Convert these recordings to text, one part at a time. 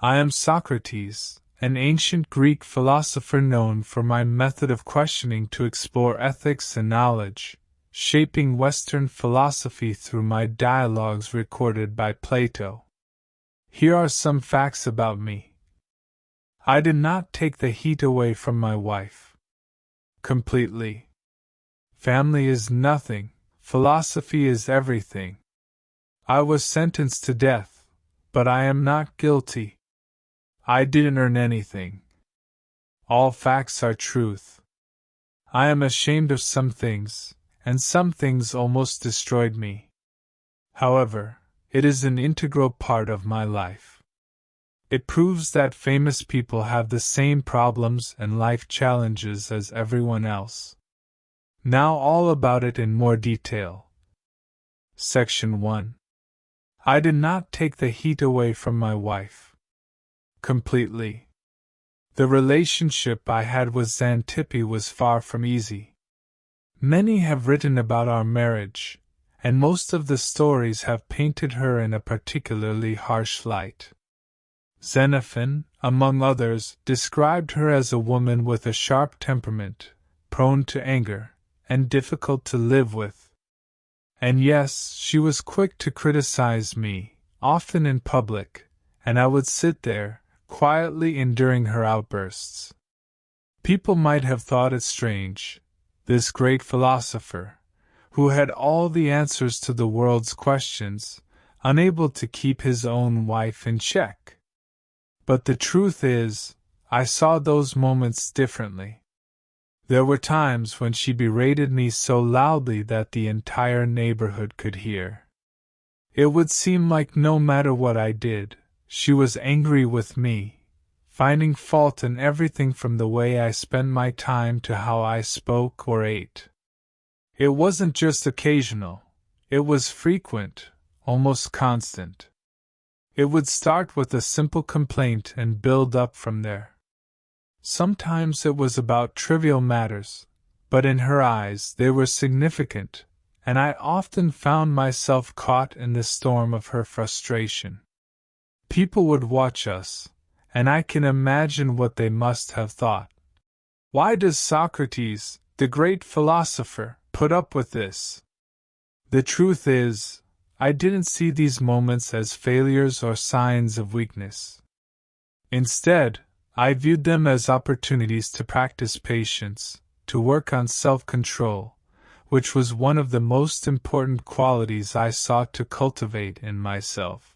I am Socrates, an ancient Greek philosopher known for my method of questioning to explore ethics and knowledge, shaping Western philosophy through my dialogues recorded by Plato. Here are some facts about me. I did not take the heat away from my wife. Completely. Family is nothing, philosophy is everything. I was sentenced to death, but I am not guilty. I didn't earn anything. All facts are truth. I am ashamed of some things, and some things almost destroyed me. However, it is an integral part of my life. It proves that famous people have the same problems and life challenges as everyone else. Now all about it in more detail. Section 1. I did not take the heat away from my wife. Completely. The relationship I had with Xantippe was far from easy. Many have written about our marriage, and most of the stories have painted her in a particularly harsh light. Xenophon, among others, described her as a woman with a sharp temperament, prone to anger, and difficult to live with. And yes, she was quick to criticize me, often in public, and I would sit there, quietly enduring her outbursts. People might have thought it strange, this great philosopher, who had all the answers to the world's questions, unable to keep his own wife in check. But the truth is, I saw those moments differently. There were times when she berated me so loudly that the entire neighborhood could hear. It would seem like no matter what I did, she was angry with me, finding fault in everything from the way I spent my time to how I spoke or ate. It wasn't just occasional, it was frequent, almost constant. It would start with a simple complaint and build up from there. Sometimes it was about trivial matters, but in her eyes they were significant, and I often found myself caught in the storm of her frustration. People would watch us, and I can imagine what they must have thought. Why does Socrates, the great philosopher, put up with this? The truth is, I didn't see these moments as failures or signs of weakness. Instead, I viewed them as opportunities to practice patience, to work on self-control, which was one of the most important qualities I sought to cultivate in myself.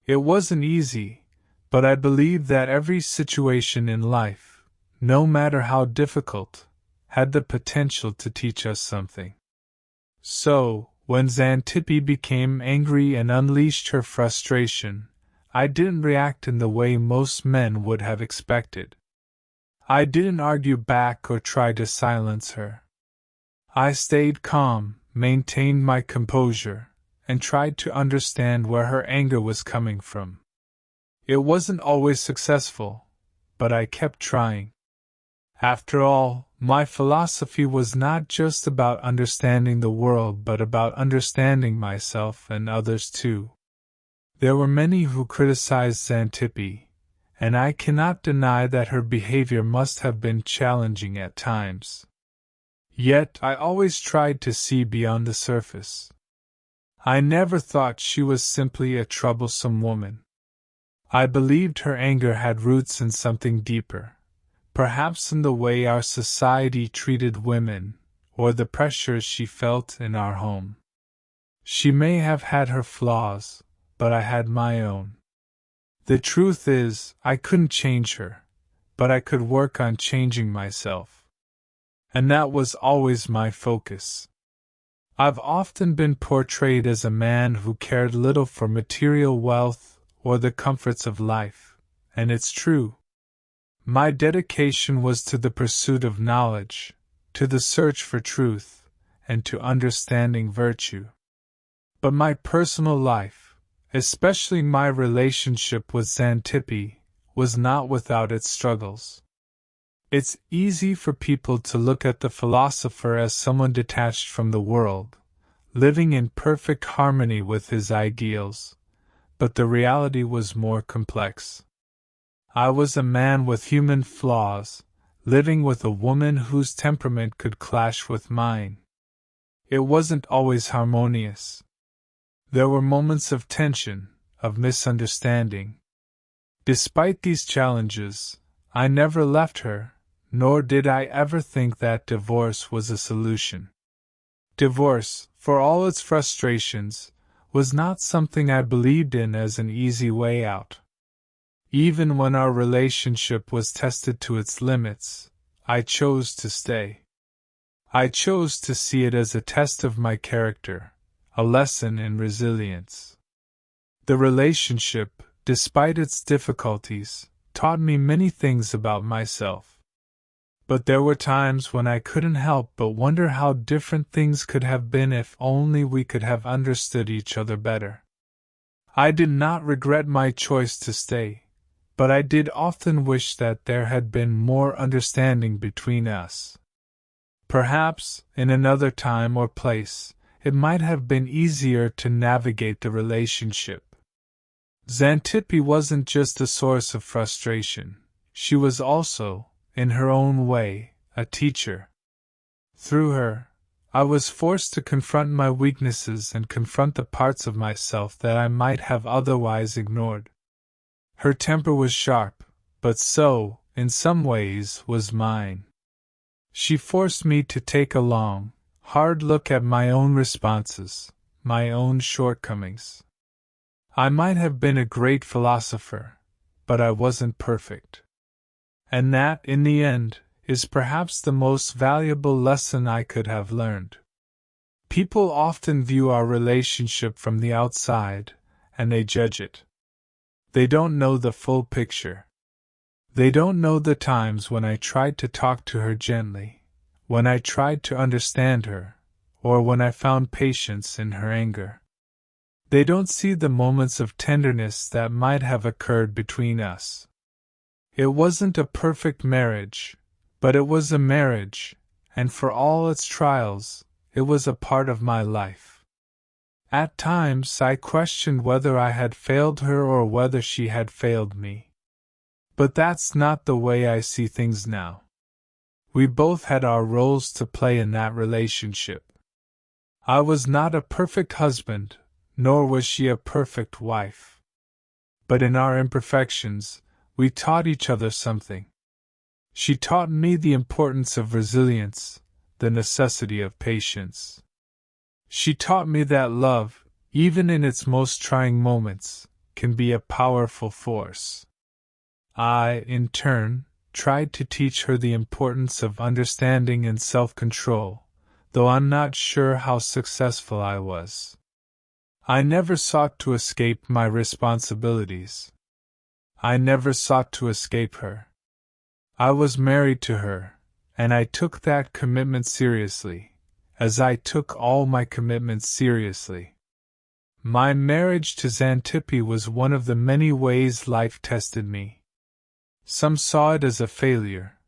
It wasn't easy, but I believed that every situation in life, no matter how difficult, had the potential to teach us something. So, when Xantippe became angry and unleashed her frustration, I didn't react in the way most men would have expected. I didn't argue back or try to silence her. I stayed calm, maintained my composure, and tried to understand where her anger was coming from. It wasn't always successful, but I kept trying. After all, my philosophy was not just about understanding the world but about understanding myself and others too. There were many who criticized Xantippe, and I cannot deny that her behavior must have been challenging at times. Yet I always tried to see beyond the surface. I never thought she was simply a troublesome woman. I believed her anger had roots in something deeper, perhaps in the way our society treated women, or the pressures she felt in our home. She may have had her flaws, but I had my own. The truth is, I couldn't change her, but I could work on changing myself. And that was always my focus. I've often been portrayed as a man who cared little for material wealth or the comforts of life, and it's true. My dedication was to the pursuit of knowledge, to the search for truth, and to understanding virtue. But my personal life, especially my relationship with Xantippe, was not without its struggles. It's easy for people to look at the philosopher as someone detached from the world, living in perfect harmony with his ideals, but the reality was more complex. I was a man with human flaws, living with a woman whose temperament could clash with mine. It wasn't always harmonious. There were moments of tension, of misunderstanding. Despite these challenges, I never left her, nor did I ever think that divorce was a solution. Divorce, for all its frustrations, was not something I believed in as an easy way out. Even when our relationship was tested to its limits, I chose to stay. I chose to see it as a test of my character, a lesson in resilience. The relationship, despite its difficulties, taught me many things about myself. But there were times when I couldn't help but wonder how different things could have been if only we could have understood each other better. I did not regret my choice to stay, but I did often wish that there had been more understanding between us. Perhaps, in another time or place, it might have been easier to navigate the relationship. Xantippe wasn't just a source of frustration, she was also, in her own way, a teacher. Through her, I was forced to confront my weaknesses and confront the parts of myself that I might have otherwise ignored. Her temper was sharp, but so, in some ways, was mine. She forced me to take a long, hard look at my own responses, my own shortcomings. I might have been a great philosopher, but I wasn't perfect. And that, in the end, is perhaps the most valuable lesson I could have learned. People often view our relationship from the outside, and they judge it. They don't know the full picture. They don't know the times when I tried to talk to her gently, when I tried to understand her, or when I found patience in her anger. They don't see the moments of tenderness that might have occurred between us. It wasn't a perfect marriage, but it was a marriage, and for all its trials, it was a part of my life. At times I questioned whether I had failed her or whether she had failed me. But that's not the way I see things now. We both had our roles to play in that relationship. I was not a perfect husband, nor was she a perfect wife. But in our imperfections, we taught each other something. She taught me the importance of resilience, the necessity of patience. She taught me that love, even in its most trying moments, can be a powerful force. I, in turn, tried to teach her the importance of understanding and self-control, though I'm not sure how successful I was. I never sought to escape my responsibilities. I never sought to escape her. I was married to her, and I took that commitment seriously, as I took all my commitments seriously. My marriage to Xantippe was one of the many ways life tested me. Some saw it as a failure,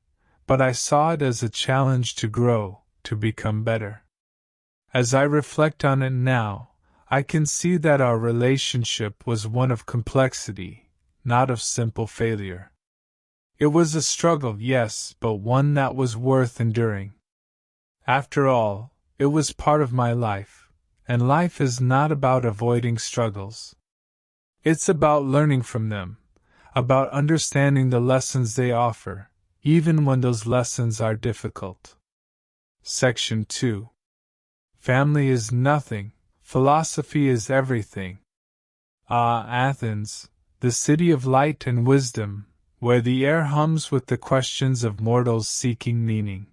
but I saw it as a challenge to grow, to become better. As I reflect on it now, I can see that our relationship was one of complexity, not of simple failure. It was a struggle, yes, but one that was worth enduring. After all, it was part of my life, and life is not about avoiding struggles. It's about learning from them, about understanding the lessons they offer, even when those lessons are difficult. Section 2. Family is nothing, philosophy is everything. Ah, Athens, the city of light and wisdom, where the air hums with the questions of mortals seeking meaning.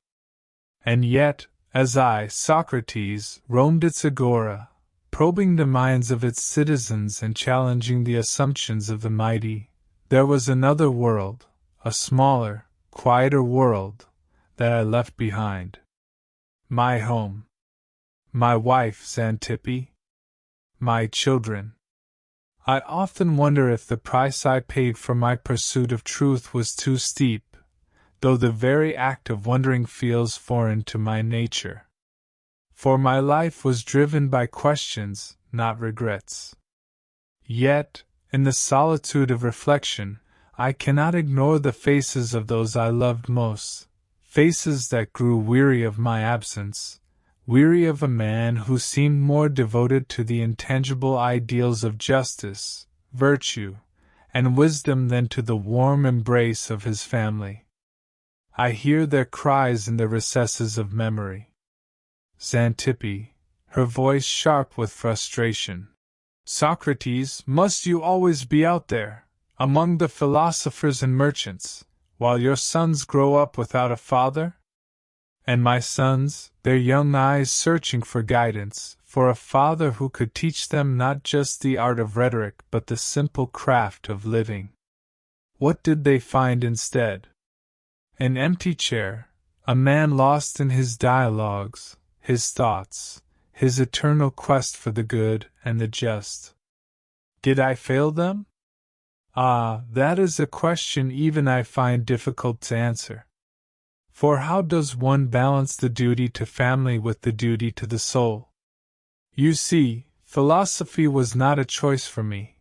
And yet, as I, Socrates, roamed its agora, probing the minds of its citizens and challenging the assumptions of the mighty, there was another world, a smaller, quieter world, that I left behind. My home. My wife, Xantippe. My children. I often wonder if the price I paid for my pursuit of truth was too steep, though the very act of wondering feels foreign to my nature. For my life was driven by questions, not regrets. Yet, in the solitude of reflection, I cannot ignore the faces of those I loved most, faces that grew weary of my absence, weary of a man who seemed more devoted to the intangible ideals of justice, virtue, and wisdom than to the warm embrace of his family. I hear their cries in the recesses of memory. Xantippe, her voice sharp with frustration. Socrates, must you always be out there, among the philosophers and merchants, while your sons grow up without a father? And my sons, their young eyes searching for guidance, for a father who could teach them not just the art of rhetoric but the simple craft of living. What did they find instead? An empty chair, a man lost in his dialogues, his thoughts, his eternal quest for the good and the just. Did I fail them? Ah, that is a question even I find difficult to answer. For how does one balance the duty to family with the duty to the soul? You see, philosophy was not a choice for me.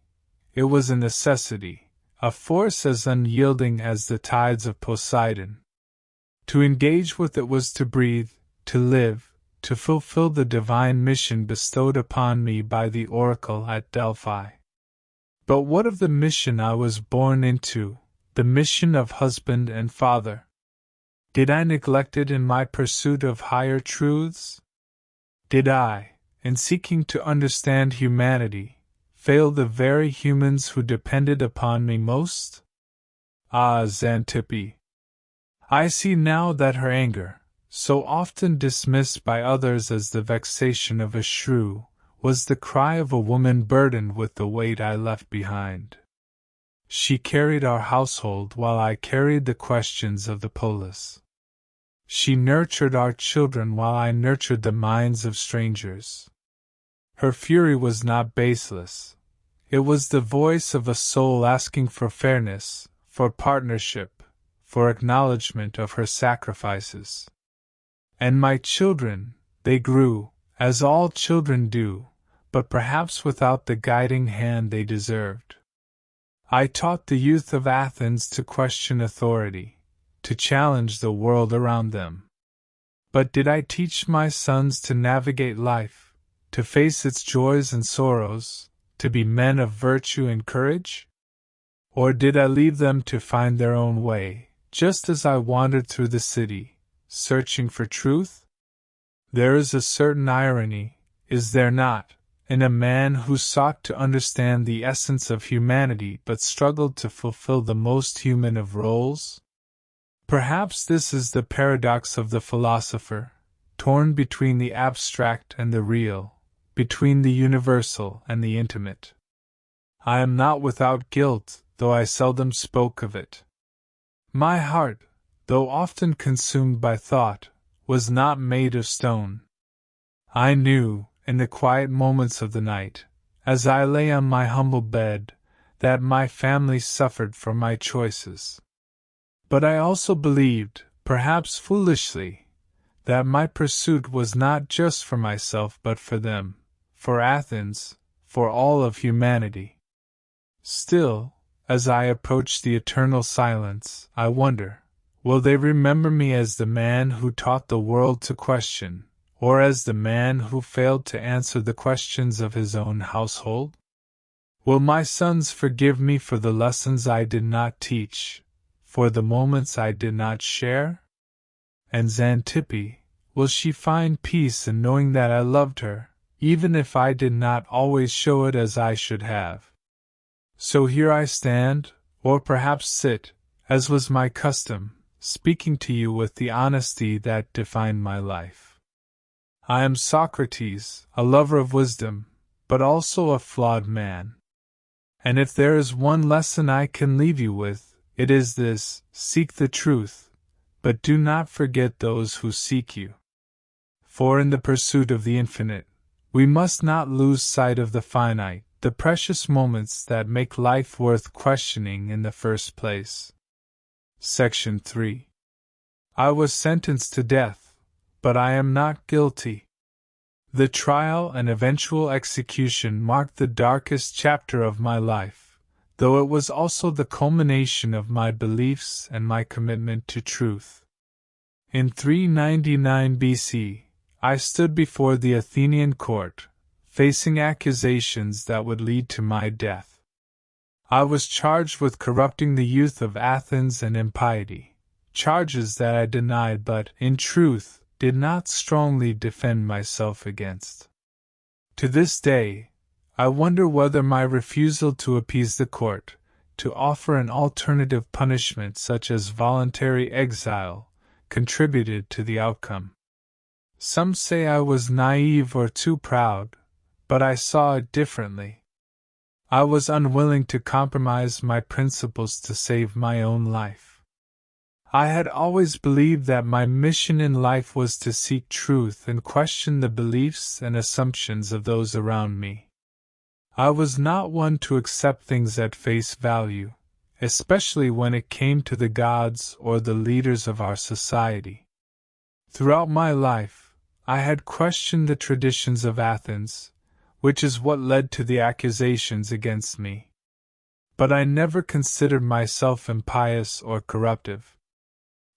It was a necessity, a force as unyielding as the tides of Poseidon. To engage with it was to breathe, to live, to fulfill the divine mission bestowed upon me by the oracle at Delphi. But what of the mission I was born into, the mission of husband and father? Did I neglect it in my pursuit of higher truths? Did I, in seeking to understand humanity, fail the very humans who depended upon me most? Ah, Xantippe! I see now that her anger, so often dismissed by others as the vexation of a shrew, was the cry of a woman burdened with the weight I left behind. She carried our household while I carried the questions of the polis. She nurtured our children while I nurtured the minds of strangers. Her fury was not baseless. It was the voice of a soul asking for fairness, for partnership, for acknowledgement of her sacrifices. And my children, they grew, as all children do, but perhaps without the guiding hand they deserved. I taught the youth of Athens to question authority, to challenge the world around them. But did I teach my sons to navigate life, to face its joys and sorrows, to be men of virtue and courage? Or did I leave them to find their own way, just as I wandered through the city, searching for truth? There is a certain irony, is there not, in a man who sought to understand the essence of humanity but struggled to fulfill the most human of roles? Perhaps this is the paradox of the philosopher, torn between the abstract and the real, between the universal and the intimate. I am not without guilt, though I seldom spoke of it. My heart, though often consumed by thought, was not made of stone. I knew, in the quiet moments of the night, as I lay on my humble bed, that my family suffered for my choices. But I also believed, perhaps foolishly, that my pursuit was not just for myself but for them, for Athens, for all of humanity. Still, as I approach the eternal silence, I wonder, will they remember me as the man who taught the world to question, or as the man who failed to answer the questions of his own household? Will my sons forgive me for the lessons I did not teach, for the moments I did not share? And Xantippe, will she find peace in knowing that I loved her, even if I did not always show it as I should have? So here I stand, or perhaps sit, as was my custom, speaking to you with the honesty that defined my life. I am Socrates, a lover of wisdom, but also a flawed man. And if there is one lesson I can leave you with, it is this: seek the truth, but do not forget those who seek you. For in the pursuit of the infinite, we must not lose sight of the finite, the precious moments that make life worth questioning in the first place. Section 3. I was sentenced to death, but I am not guilty. The trial and eventual execution marked the darkest chapter of my life, though it was also the culmination of my beliefs and my commitment to truth. In 399 BC, I stood before the Athenian court, facing accusations that would lead to my death. I was charged with corrupting the youth of Athens and impiety, charges that I denied but, in truth, did not strongly defend myself against. To this day, I wonder whether my refusal to appease the court, to offer an alternative punishment such as voluntary exile, contributed to the outcome. Some say I was naive or too proud, but I saw it differently. I was unwilling to compromise my principles to save my own life. I had always believed that my mission in life was to seek truth and question the beliefs and assumptions of those around me. I was not one to accept things at face value, especially when it came to the gods or the leaders of our society. Throughout my life, I had questioned the traditions of Athens, which is what led to the accusations against me. But I never considered myself impious or corruptive.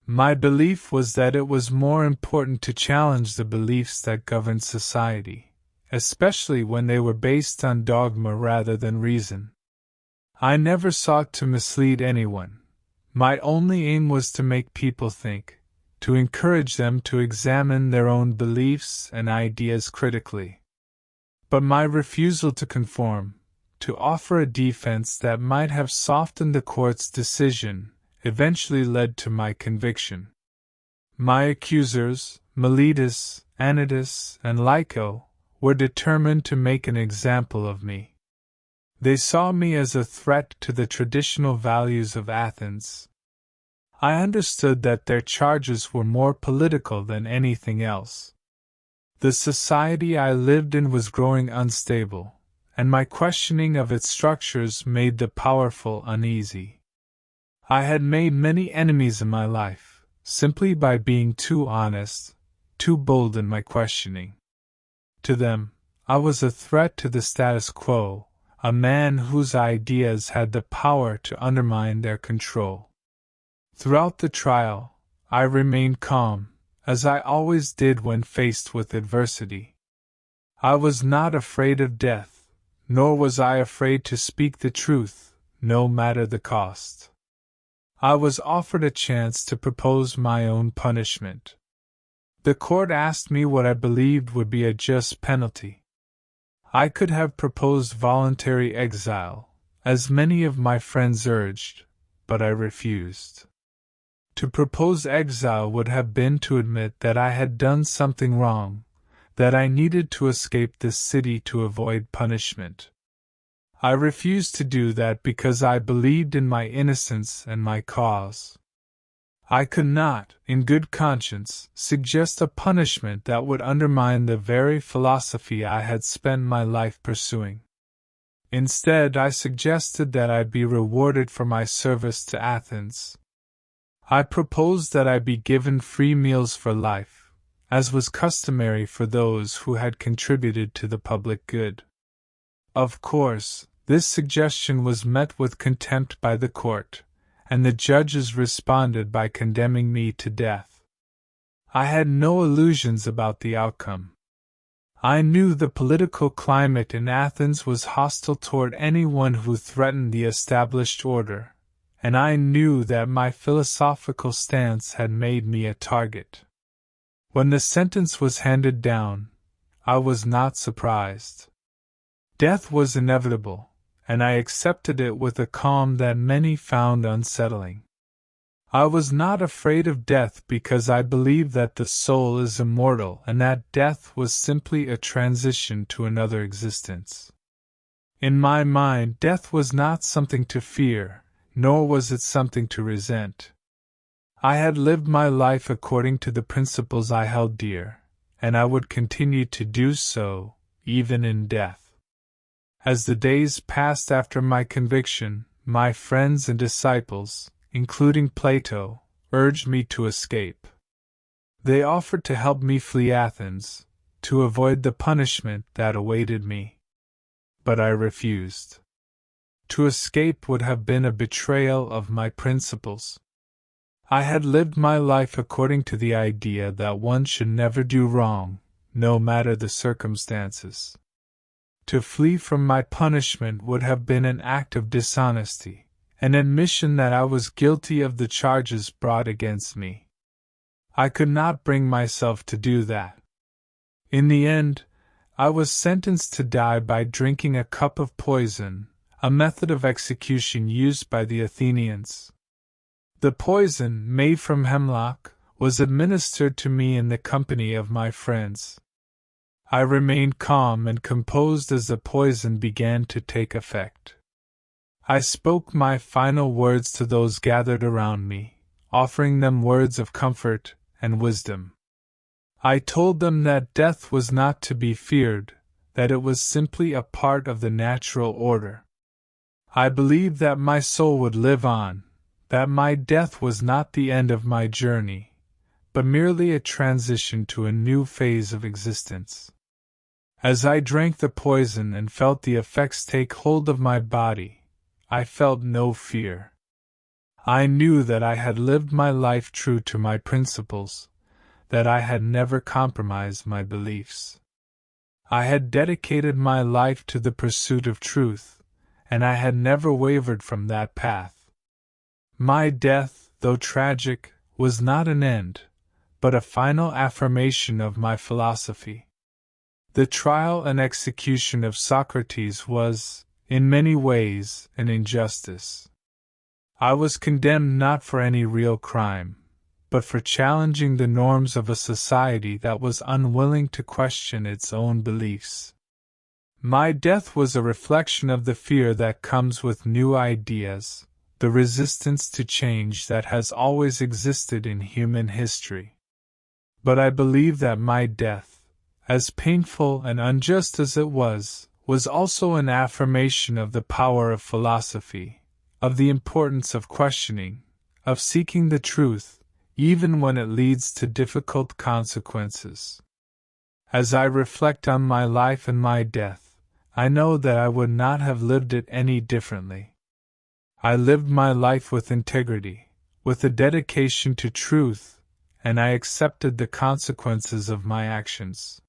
My belief was that it was more important to challenge the beliefs that governed society, especially when they were based on dogma rather than reason. I never sought to mislead anyone. My only aim was to make people think, to encourage them to examine their own beliefs and ideas critically. But my refusal to conform, to offer a defense that might have softened the court's decision, eventually led to my conviction. My accusers, Miletus, Anytus, and Lyco, were determined to make an example of me. They saw me as a threat to the traditional values of Athens. I understood that their charges were more political than anything else. The society I lived in was growing unstable, and my questioning of its structures made the powerful uneasy. I had made many enemies in my life, simply by being too honest, too bold in my questioning. To them, I was a threat to the status quo, a man whose ideas had the power to undermine their control. Throughout the trial, I remained calm, as I always did when faced with adversity. I was not afraid of death, nor was I afraid to speak the truth, no matter the cost. I was offered a chance to propose my own punishment. The court asked me what I believed would be a just penalty. I could have proposed voluntary exile, as many of my friends urged, but I refused. To propose exile would have been to admit that I had done something wrong, that I needed to escape this city to avoid punishment. I refused to do that because I believed in my innocence and my cause. I could not, in good conscience, suggest a punishment that would undermine the very philosophy I had spent my life pursuing. Instead, I suggested that I be rewarded for my service to Athens. I proposed that I be given free meals for life, as was customary for those who had contributed to the public good. Of course, this suggestion was met with contempt by the court, and the judges responded by condemning me to death. I had no illusions about the outcome. I knew the political climate in Athens was hostile toward anyone who threatened the established order, and I knew that my philosophical stance had made me a target. When the sentence was handed down, I was not surprised. Death was inevitable, and I accepted it with a calm that many found unsettling. I was not afraid of death because I believed that the soul is immortal and that death was simply a transition to another existence. In my mind, death was not something to fear, nor was it something to resent. I had lived my life according to the principles I held dear, and I would continue to do so, even in death. As the days passed after my conviction, my friends and disciples, including Plato, urged me to escape. They offered to help me flee Athens, to avoid the punishment that awaited me. But I refused. To escape would have been a betrayal of my principles. I had lived my life according to the idea that one should never do wrong, no matter the circumstances. To flee from my punishment would have been an act of dishonesty, an admission that I was guilty of the charges brought against me. I could not bring myself to do that. In the end, I was sentenced to die by drinking a cup of poison, a method of execution used by the Athenians. The poison, made from hemlock, was administered to me in the company of my friends. I remained calm and composed as the poison began to take effect. I spoke my final words to those gathered around me, offering them words of comfort and wisdom. I told them that death was not to be feared, that it was simply a part of the natural order. I believed that my soul would live on, that my death was not the end of my journey, but merely a transition to a new phase of existence. As I drank the poison and felt the effects take hold of my body, I felt no fear. I knew that I had lived my life true to my principles, that I had never compromised my beliefs. I had dedicated my life to the pursuit of truth, and I had never wavered from that path. My death, though tragic, was not an end, but a final affirmation of my philosophy. The trial and execution of Socrates was, in many ways, an injustice. I was condemned not for any real crime, but for challenging the norms of a society that was unwilling to question its own beliefs. My death was a reflection of the fear that comes with new ideas, the resistance to change that has always existed in human history. But I believe that my death, as painful and unjust as it was also an affirmation of the power of philosophy, of the importance of questioning, of seeking the truth, even when it leads to difficult consequences. As I reflect on my life and my death, I know that I would not have lived it any differently. I lived my life with integrity, with a dedication to truth, and I accepted the consequences of my actions.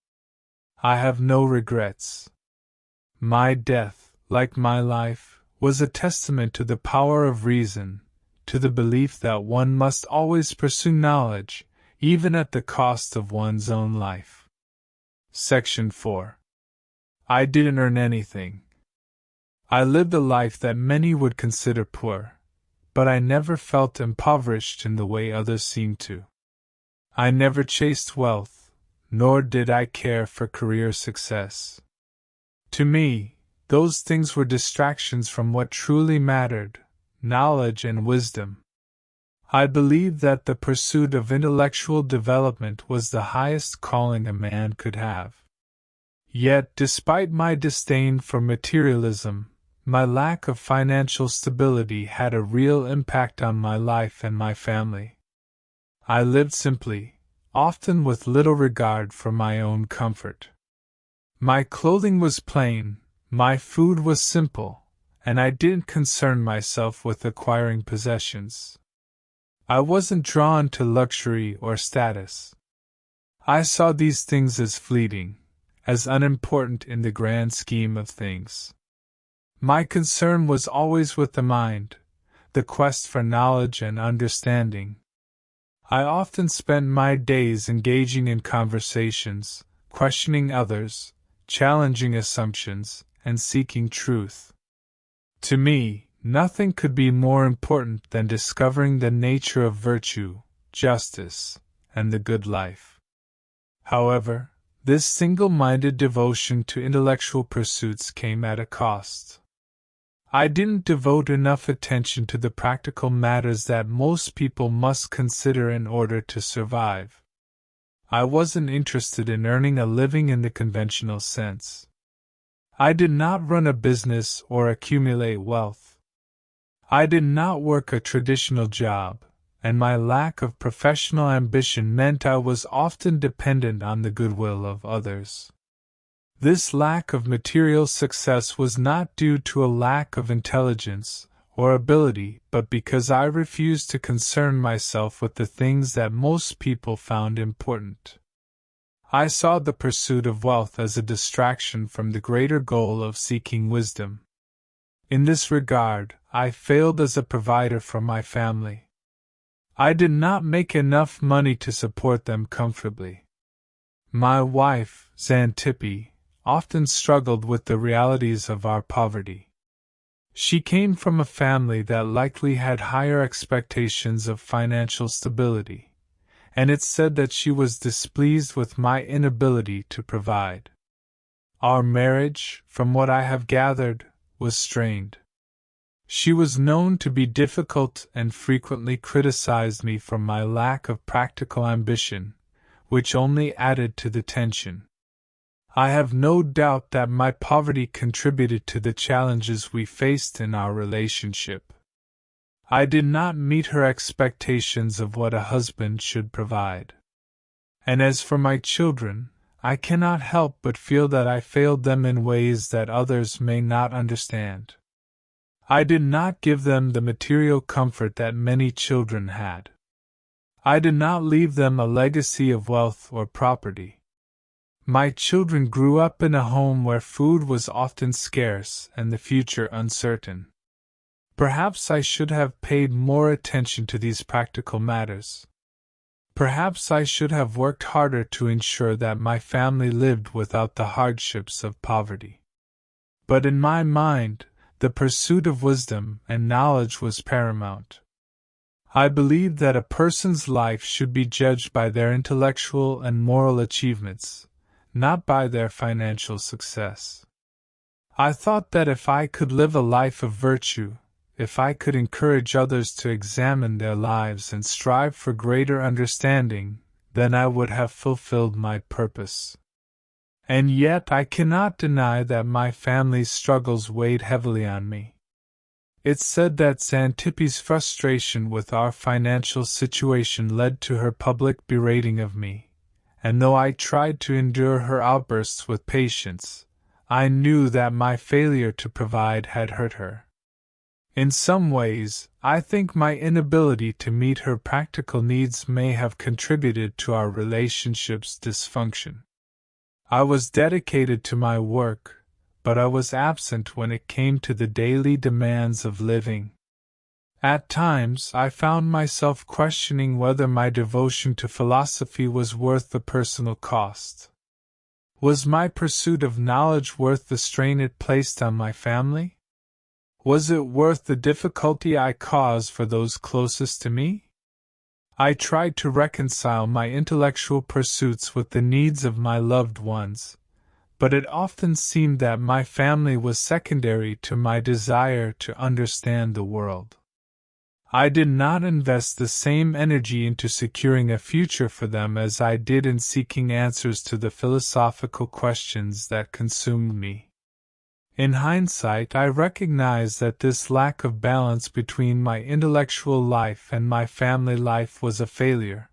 I have no regrets. My death, like my life, was a testament to the power of reason, to the belief that one must always pursue knowledge, even at the cost of one's own life. Section 4. I didn't earn anything. I lived a life that many would consider poor, but I never felt impoverished in the way others seem to. I never chased wealth, nor did I care for career success. To me, those things were distractions from what truly mattered, knowledge and wisdom. I believed that the pursuit of intellectual development was the highest calling a man could have. Yet, despite my disdain for materialism, my lack of financial stability had a real impact on my life and my family. I lived simply, often with little regard for my own comfort. My clothing was plain, my food was simple, and I didn't concern myself with acquiring possessions. I wasn't drawn to luxury or status. I saw these things as fleeting, as unimportant in the grand scheme of things. My concern was always with the mind, the quest for knowledge and understanding. I often spent my days engaging in conversations, questioning others, challenging assumptions, and seeking truth. To me, nothing could be more important than discovering the nature of virtue, justice, and the good life. However, this single-minded devotion to intellectual pursuits came at a cost. I didn't devote enough attention to the practical matters that most people must consider in order to survive. I wasn't interested in earning a living in the conventional sense. I did not run a business or accumulate wealth. I did not work a traditional job, and my lack of professional ambition meant I was often dependent on the goodwill of others. This lack of material success was not due to a lack of intelligence or ability, but because I refused to concern myself with the things that most people found important. I saw the pursuit of wealth as a distraction from the greater goal of seeking wisdom. In this regard, I failed as a provider for my family. I did not make enough money to support them comfortably. My wife, Xantippe, often struggled with the realities of our poverty. She came from a family that likely had higher expectations of financial stability, and it said that she was displeased with my inability to provide. Our marriage, from what I have gathered, was strained. She was known to be difficult and frequently criticized me for my lack of practical ambition, which only added to the tension. I have no doubt that my poverty contributed to the challenges we faced in our relationship. I did not meet her expectations of what a husband should provide. And as for my children, I cannot help but feel that I failed them in ways that others may not understand. I did not give them the material comfort that many children had. I did not leave them a legacy of wealth or property. My children grew up in a home where food was often scarce and the future uncertain. Perhaps I should have paid more attention to these practical matters. Perhaps I should have worked harder to ensure that my family lived without the hardships of poverty. But in my mind, the pursuit of wisdom and knowledge was paramount. I believed that a person's life should be judged by their intellectual and moral achievements, not by their financial success. I thought that if I could live a life of virtue, if I could encourage others to examine their lives and strive for greater understanding, then I would have fulfilled my purpose. And yet I cannot deny that my family's struggles weighed heavily on me. It's said that Xantippe's frustration with our financial situation led to her public berating of me, and though I tried to endure her outbursts with patience, I knew that my failure to provide had hurt her. In some ways, I think my inability to meet her practical needs may have contributed to our relationship's dysfunction. I was dedicated to my work, but I was absent when it came to the daily demands of living. At times, I found myself questioning whether my devotion to philosophy was worth the personal cost. Was my pursuit of knowledge worth the strain it placed on my family? Was it worth the difficulty I caused for those closest to me? I tried to reconcile my intellectual pursuits with the needs of my loved ones, but it often seemed that my family was secondary to my desire to understand the world. I did not invest the same energy into securing a future for them as I did in seeking answers to the philosophical questions that consumed me. In hindsight, I recognize that this lack of balance between my intellectual life and my family life was a failure.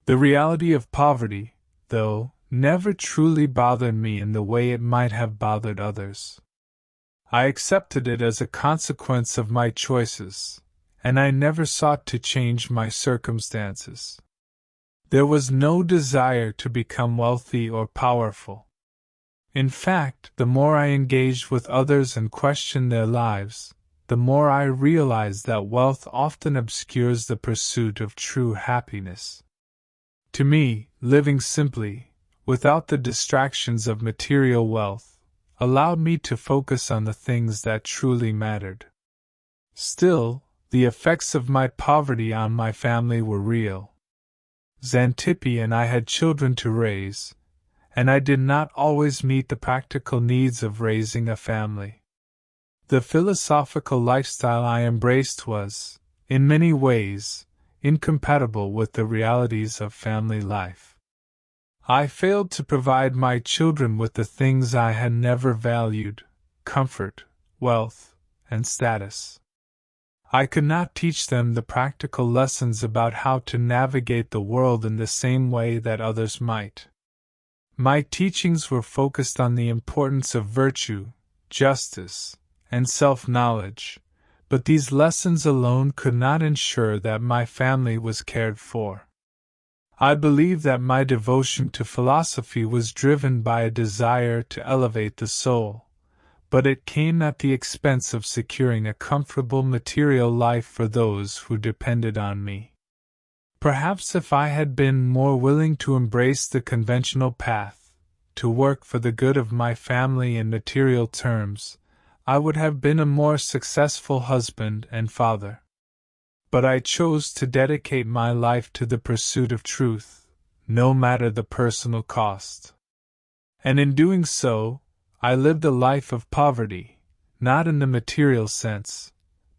The reality of poverty, though, never truly bothered me in the way it might have bothered others. I accepted it as a consequence of my choices, and I never sought to change my circumstances. There was no desire to become wealthy or powerful. In fact, the more I engaged with others and questioned their lives, the more I realized that wealth often obscures the pursuit of true happiness. To me, living simply, without the distractions of material wealth, allowed me to focus on the things that truly mattered. Still, the effects of my poverty on my family were real. Xanthippe and I had children to raise, and I did not always meet the practical needs of raising a family. The philosophical lifestyle I embraced was, in many ways, incompatible with the realities of family life. I failed to provide my children with the things I had never valued: comfort, wealth, and status. I could not teach them the practical lessons about how to navigate the world in the same way that others might. My teachings were focused on the importance of virtue, justice, and self-knowledge, but these lessons alone could not ensure that my family was cared for. I believe that my devotion to philosophy was driven by a desire to elevate the soul, but it came at the expense of securing a comfortable material life for those who depended on me. Perhaps if I had been more willing to embrace the conventional path, to work for the good of my family in material terms, I would have been a more successful husband and father. But I chose to dedicate my life to the pursuit of truth, no matter the personal cost. And in doing so, I lived a life of poverty, not in the material sense,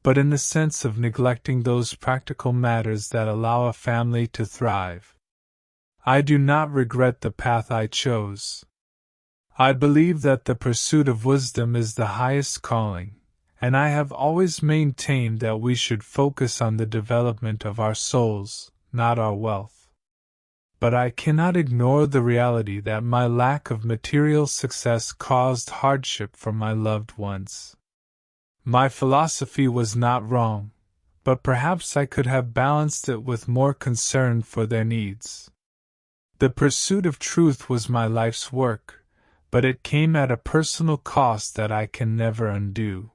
but in the sense of neglecting those practical matters that allow a family to thrive. I do not regret the path I chose. I believe that the pursuit of wisdom is the highest calling, and I have always maintained that we should focus on the development of our souls, not our wealth. But I cannot ignore the reality that my lack of material success caused hardship for my loved ones. My philosophy was not wrong, but perhaps I could have balanced it with more concern for their needs. The pursuit of truth was my life's work, but it came at a personal cost that I can never undo.